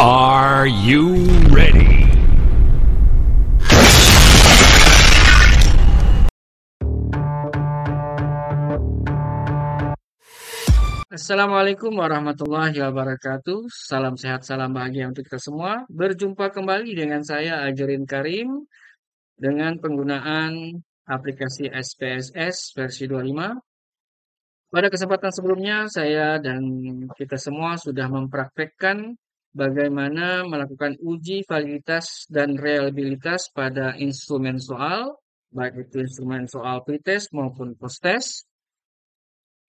Are you ready? Assalamualaikum warahmatullahi wabarakatuh. Salam sehat, salam bahagia untuk kita semua. Berjumpa kembali dengan saya Ajarin Karim dengan penggunaan aplikasi SPSS versi 25. Pada kesempatan sebelumnya saya dan kita semua sudah mempraktekkan bagaimana melakukan uji validitas dan reliabilitas pada instrumen soal, baik itu instrumen soal pretest maupun posttest.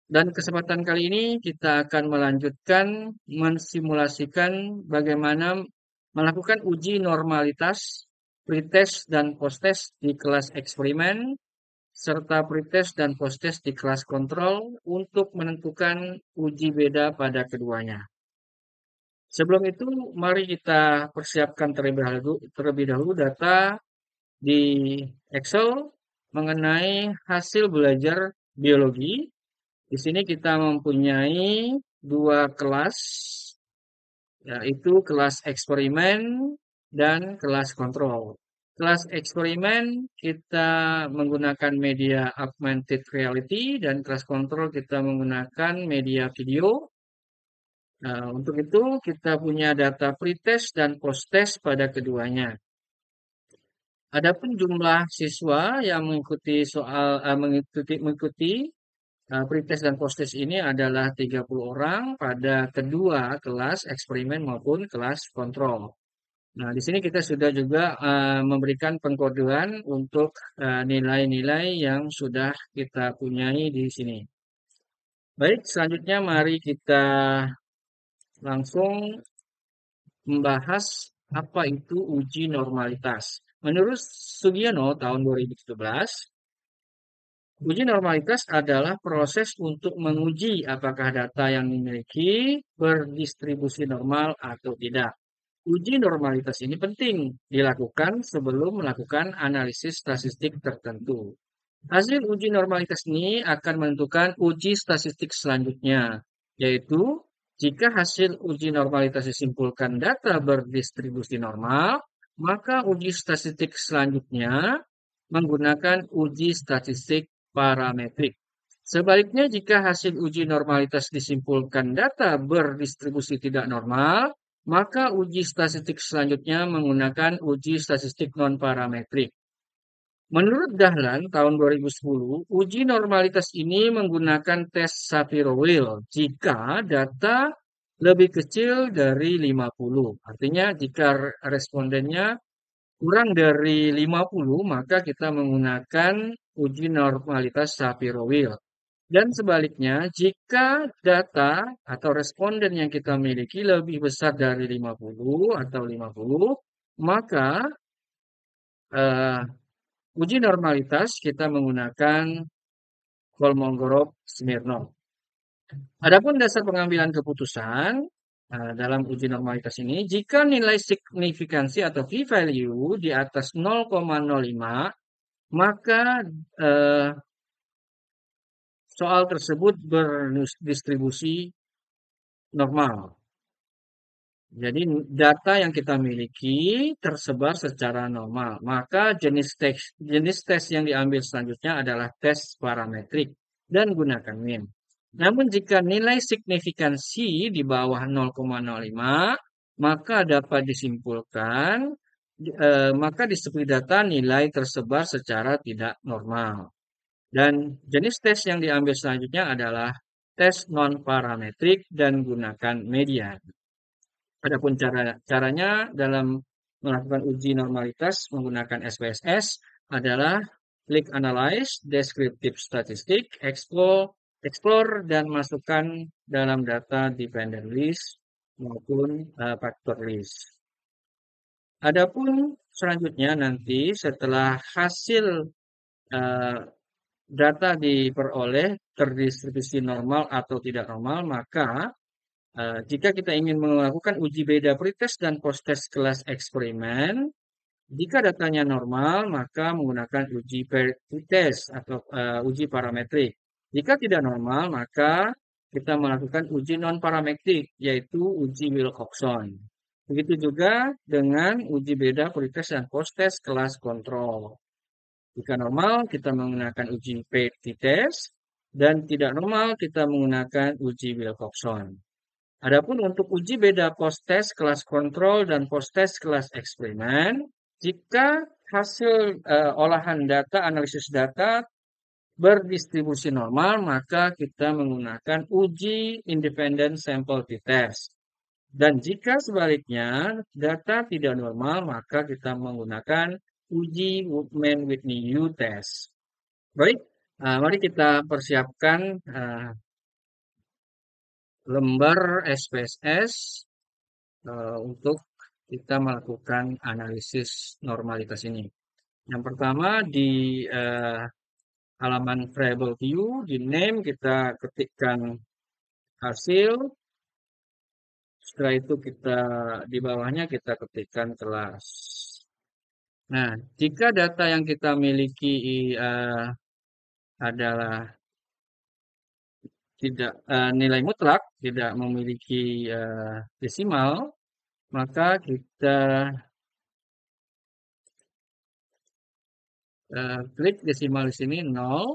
Dan kesempatan kali ini kita akan melanjutkan mensimulasikan bagaimana melakukan uji normalitas pretest dan posttest di kelas eksperimen serta pretest dan posttest di kelas kontrol untuk menentukan uji beda pada keduanya. Sebelum itu, mari kita persiapkan terlebih dahulu data di Excel mengenai hasil belajar biologi. Di sini kita mempunyai dua kelas, yaitu kelas eksperimen dan kelas kontrol. Kelas eksperimen kita menggunakan media augmented reality dan kelas kontrol kita menggunakan media video. Nah, untuk itu kita punya data pretest dan posttest pada keduanya. Adapun jumlah siswa yang mengikuti pretest dan posttest ini adalah 30 orang pada kedua kelas eksperimen maupun kelas kontrol. Nah, di sini kita sudah juga memberikan pengkodean untuk nilai-nilai yang sudah kita punyai di sini. Baik, selanjutnya mari kita langsung membahas apa itu uji normalitas. Menurut Sugiono tahun 2017, uji normalitas adalah proses untuk menguji apakah data yang dimiliki berdistribusi normal atau tidak. Uji normalitas ini penting dilakukan sebelum melakukan analisis statistik tertentu. Hasil uji normalitas ini akan menentukan uji statistik selanjutnya, yaitu jika hasil uji normalitas disimpulkan data berdistribusi normal, maka uji statistik selanjutnya menggunakan uji statistik parametrik. Sebaliknya, jika hasil uji normalitas disimpulkan data berdistribusi tidak normal, maka uji statistik selanjutnya menggunakan uji statistik non-parametrik. Menurut Dahlan tahun 2010, uji normalitas ini menggunakan tes Shapiro-Wilk jika data lebih kecil dari 50. Artinya jika respondennya kurang dari 50, maka kita menggunakan uji normalitas Shapiro-Wilk. Dan sebaliknya, jika data atau responden yang kita miliki lebih besar dari 50 atau 50, maka uji normalitas kita menggunakan Kolmogorov-Smirnov. Adapun dasar pengambilan keputusan dalam uji normalitas ini, jika nilai signifikansi atau p-value di atas 0,05, maka soal tersebut berdistribusi normal. Jadi data yang kita miliki tersebar secara normal. Maka jenis tes yang diambil selanjutnya adalah tes parametrik dan gunakan min. Namun jika nilai signifikansi di bawah 0,05, maka dapat disimpulkan maka di seperti data nilai tersebar secara tidak normal. Dan jenis tes yang diambil selanjutnya adalah tes non-parametrik dan gunakan median. Adapun caranya dalam melakukan uji normalitas menggunakan SPSS adalah click analyze, descriptive statistic, explore dan masukkan dalam data dependent list maupun factor list. Adapun selanjutnya nanti setelah hasil data diperoleh terdistribusi normal atau tidak normal, maka jika kita ingin melakukan uji beda pretest dan posttest kelas eksperimen, jika datanya normal, maka menggunakan uji pretest atau uji parametrik. Jika tidak normal, maka kita melakukan uji non-parametrik, yaitu uji Wilcoxon. Begitu juga dengan uji beda pretest dan post-test kelas kontrol. Jika normal, kita menggunakan uji p-test, dan tidak normal, kita menggunakan uji Wilcoxon. Adapun untuk uji beda post-test kelas kontrol dan post-test kelas eksperimen, jika hasil olahan data, analisis data berdistribusi normal, maka kita menggunakan uji independent sample t-test. Dan jika sebaliknya data tidak normal, maka kita menggunakan uji Woodman-Whitney U-test. Baik, mari kita persiapkan lembar SPSS untuk kita melakukan analisis normalitas ini. Yang pertama di halaman variable view, di name kita ketikkan hasil. Setelah itu kita di bawahnya kita ketikkan kelas. Nah, jika data yang kita miliki adalah tidak nilai mutlak, tidak memiliki desimal, maka kita klik desimal di sini 0.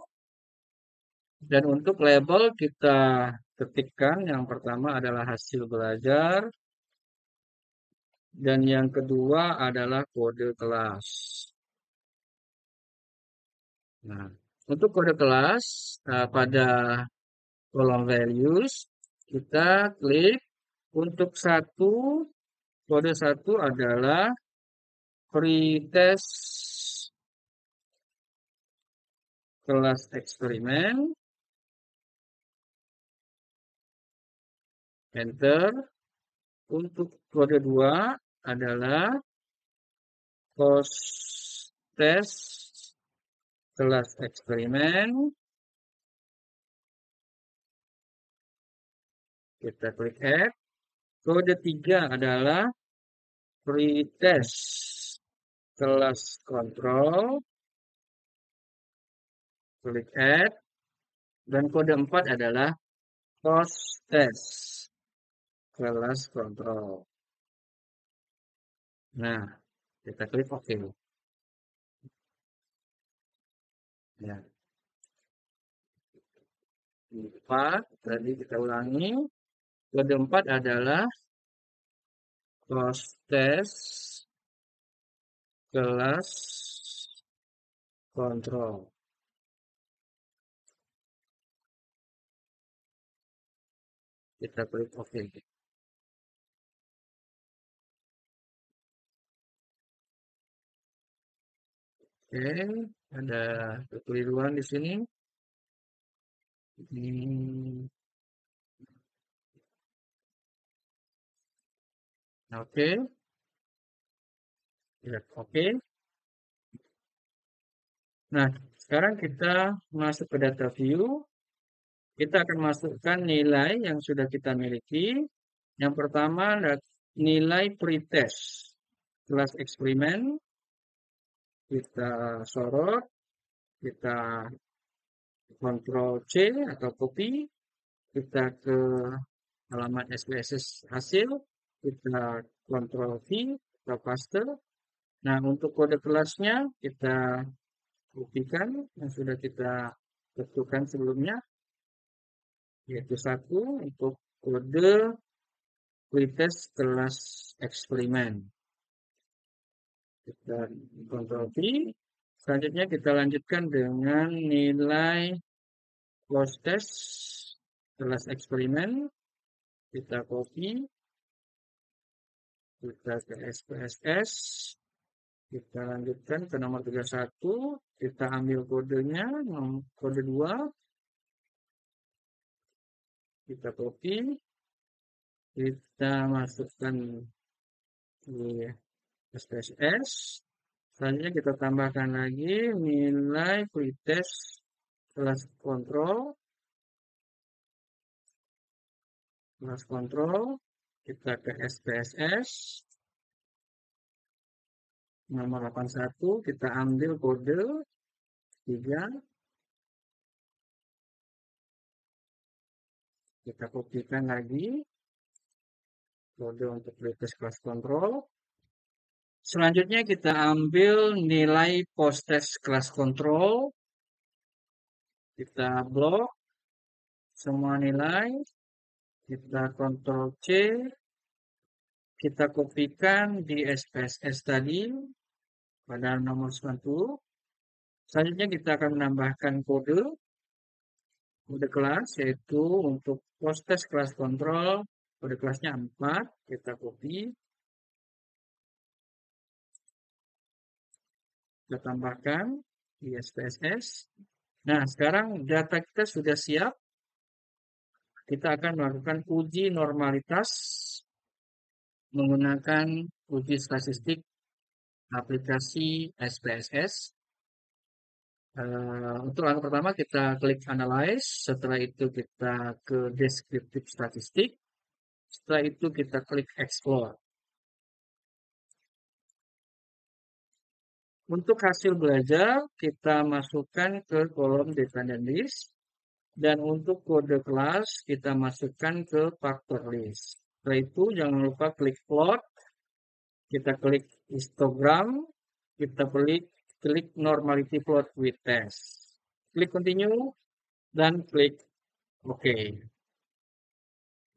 Dan untuk label kita ketikkan yang pertama adalah hasil belajar. Dan yang kedua adalah kode kelas. Nah, untuk kode kelas pada kolom values kita klik untuk kode 1 adalah pretest kelas eksperimen. Enter. Untuk kode 2 adalah post-test kelas eksperimen. Kita klik add. Kode 3 adalah pretest kelas kontrol. Klik add. Dan kode 4 adalah post-test kelas kontrol. Nah, kita klik OK. Ya. 4, tadi kita ulangi. Kode 4 adalah post-test kelas kontrol. Kita klik OK. Oke, ada kekeliruan di sini. Oke. Ya, oke. Nah, sekarang kita masuk ke data view. Kita akan masukkan nilai yang sudah kita miliki. Yang pertama nilai pretest kelas eksperimen. Kita sorot, kita Ctrl C atau copy, kita ke halaman SPSS hasil, kita Ctrl V atau paste. Nah, untuk kode kelasnya kita buktikan yang sudah kita tentukan sebelumnya, yaitu 1 untuk kode pretest kelas eksperimen. Kita Ctrl V. Selanjutnya kita lanjutkan dengan nilai post-test kelas eksperimen. Kita copy. Kita ke SPSS. Kita lanjutkan ke nomor 31. Kita ambil kodenya, kode 2. Kita copy. Kita masukkan di SPSS. Selanjutnya kita tambahkan lagi nilai pretest kelas kontrol. Kelas kontrol. Kita ke SPSS. Nomor 81. Kita ambil kode 3. Kita kopikan lagi. kode untuk pretest class control. Selanjutnya kita ambil nilai post-test class control. Kita blok semua nilai. Kita Ctrl C. Kita kopikan di SPSS tadi pada nomor 90. Selanjutnya kita akan menambahkan kode kelas, yaitu untuk post-test class control, kode kelasnya 4. Kita copy. Kita tambahkan di SPSS. Nah, sekarang data kita sudah siap. Kita akan melakukan uji normalitas menggunakan uji statistik aplikasi SPSS. Untuk langkah pertama kita klik Analyze, setelah itu kita ke Descriptive Statistik, setelah itu kita klik Explore. Untuk hasil belajar, kita masukkan ke kolom Dependent List, dan untuk kode kelas, kita masukkan ke Factor List. Setelah itu, jangan lupa klik Plot, kita klik Histogram, kita klik Normality Plot with Test. Klik Continue, dan klik OK.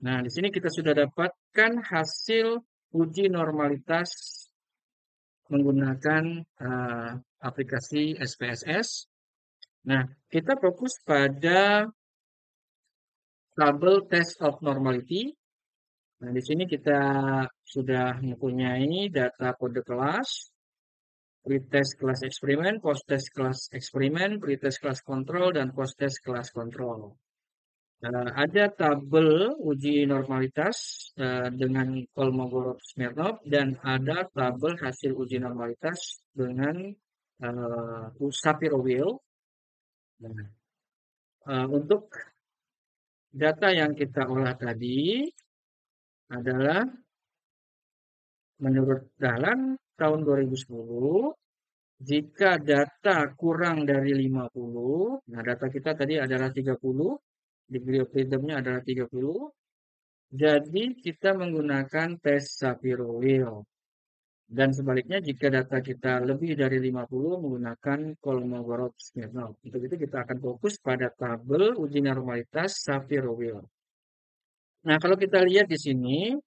Nah, di sini kita sudah dapatkan hasil uji normalitas menggunakan aplikasi SPSS. Nah, kita fokus pada tabel test of normality. Nah, di sini kita sudah mempunyai data kode kelas, pretest kelas eksperimen, post-test kelas eksperimen, pretest kelas kontrol, dan post-test kelas kontrol. Ada tabel uji normalitas dengan Kolmogorov-Smirnov, dan ada tabel hasil uji normalitas dengan Shapiro-Wilk. Untuk data yang kita olah tadi adalah menurut Dahlan tahun 2010, jika data kurang dari 50, nah data kita tadi adalah 30, degree of freedom-nya adalah 30, jadi kita menggunakan tes Shapiro-Wilk. Dan sebaliknya jika data kita lebih dari 50 menggunakan Kolmogorov-Smirnov. Untuk itu kita akan fokus pada tabel uji normalitas Shapiro-Wilk. Nah, kalau kita lihat di sini,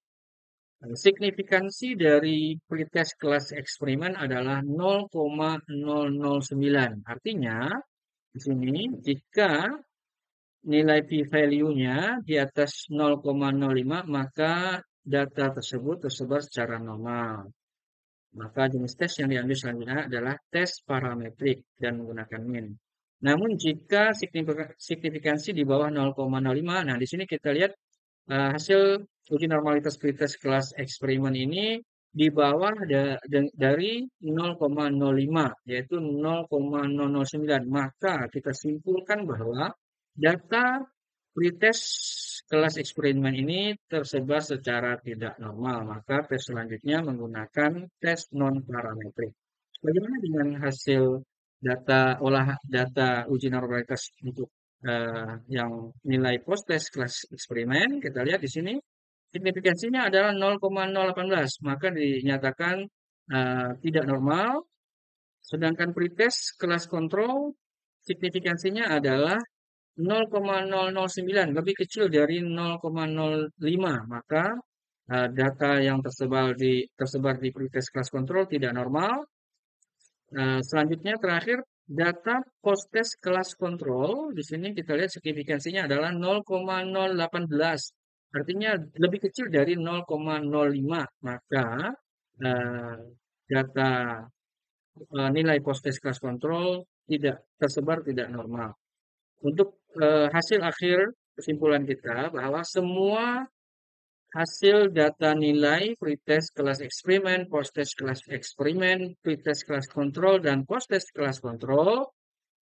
signifikansi dari pretest kelas eksperimen adalah 0,009. Artinya, di sini jika nilai p-value-nya di atas 0,05, maka data tersebut tersebar secara normal. Maka jenis tes yang diambil selanjutnya adalah tes parametrik dan menggunakan min. Namun jika signifikansi di bawah 0,05, nah di sini kita lihat hasil uji normalitas pretest kelas eksperimen ini di bawah dari 0,05, yaitu 0,009. Maka kita simpulkan bahwa data pretest kelas eksperimen ini tersebar secara tidak normal. Maka tes selanjutnya menggunakan tes non-parametrik. Bagaimana dengan hasil data uji normalitas untuk yang nilai post-test kelas eksperimen? Kita lihat di sini, signifikansinya adalah 0,018. Maka dinyatakan tidak normal. Sedangkan pretest kelas kontrol, signifikansinya adalah 0,009, lebih kecil dari 0,05, maka data yang tersebar di pretest kelas kontrol tidak normal. Selanjutnya terakhir data post-test kelas kontrol, di sini kita lihat signifikansinya adalah 0,018, artinya lebih kecil dari 0,05, maka data nilai post-test kelas kontrol tidak tersebar tidak normal. Untuk hasil akhir kesimpulan kita bahwa semua hasil data nilai pretest kelas eksperimen, post-test kelas eksperimen, pretest kelas kontrol, dan post-test kelas kontrol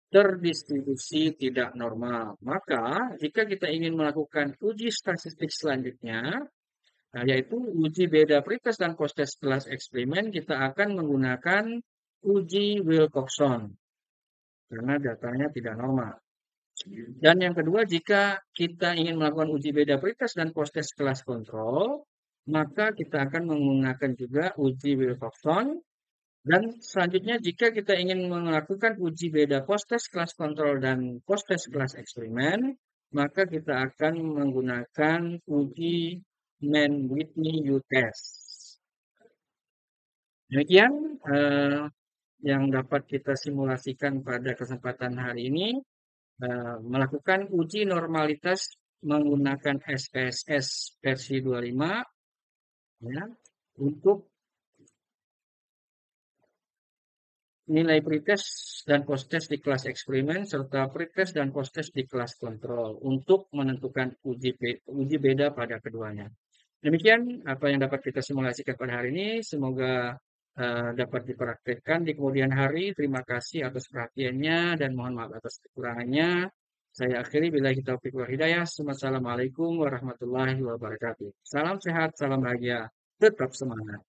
terdistribusi tidak normal. Maka jika kita ingin melakukan uji statistik selanjutnya, yaitu uji beda pretest dan post-test kelas eksperimen, kita akan menggunakan uji Wilcoxon karena datanya tidak normal. Dan yang kedua, jika kita ingin melakukan uji beda pretest dan post-test kelas kontrol, maka kita akan menggunakan juga uji Wilcoxon. Dan selanjutnya jika kita ingin melakukan uji beda post-test kelas kontrol dan post-test kelas eksperimen, maka kita akan menggunakan uji Mann-Whitney U-test. Demikian yang dapat kita simulasikan pada kesempatan hari ini, melakukan uji normalitas menggunakan SPSS versi 25 ya, untuk nilai pretest dan posttest di kelas eksperimen serta pretest dan posttest di kelas kontrol untuk menentukan uji beda pada keduanya. Demikian apa yang dapat kita simulasikan pada hari ini. Semoga dapat dipraktekkan di kemudian hari. Terima kasih atas perhatiannya dan mohon maaf atas kekurangannya. Saya akhiri billahi taufiq wal hidayah. Wassalamualaikum warahmatullahi wabarakatuh. Salam sehat, salam bahagia, tetap semangat.